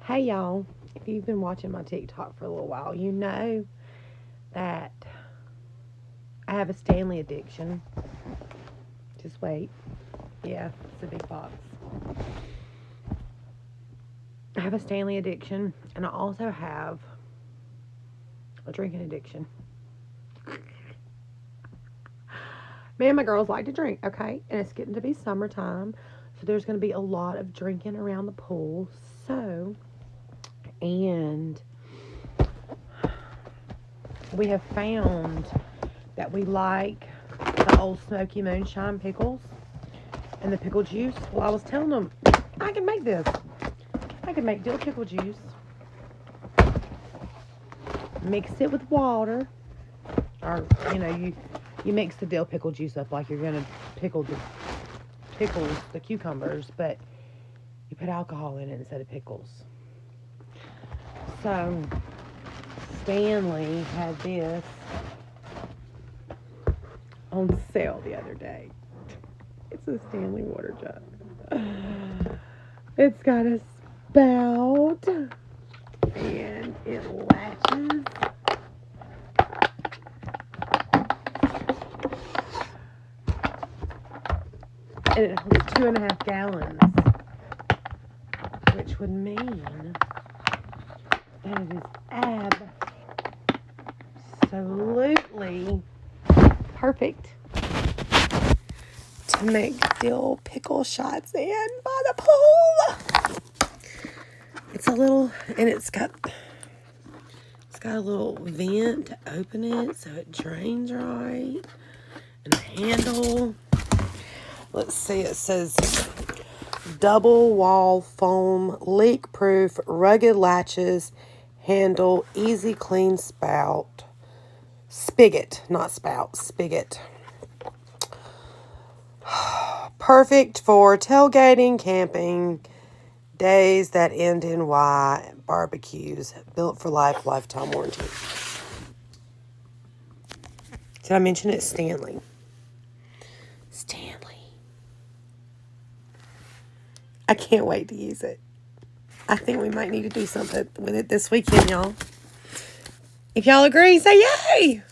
Hey y'all, if you've been watching my TikTok for a little while, you know that I have a Stanley addiction. Just wait. Yeah, it's a big box. I have a Stanley addiction, and I also have a drinking addiction. Me and my girls like to drink, okay? And it's getting to be summertime, so there's going to be a lot of drinking around the pool. And we have found that we like the old smoky moonshine pickles and the pickle juice. Well, I was telling them I can make this. I can make dill pickle juice. Mix it with water, or you mix the dill pickle juice up like you're gonna pickle the pickles, the cucumbers, but you put alcohol in it instead of pickles. So Stanley had this on sale the other day. It's a Stanley water jug. It's got a spout and it latches. And it holds 2.5 gallons, which would mean that it is absolutely perfect to make dill pickle shots in by the pool. It's a little, and it's got a little vent to open it so it drains right, and a handle. Let's see, it says double wall foam, leak proof, rugged latches, handle, easy clean spout. Spigot, not spout, spigot. Perfect for tailgating, camping, days that end in Y, barbecues. Built for life, lifetime warranty. Did I mention it's Stanley? Stanley. I can't wait to use it. I think we might need to do something with it this weekend, y'all. If y'all agree, say yay!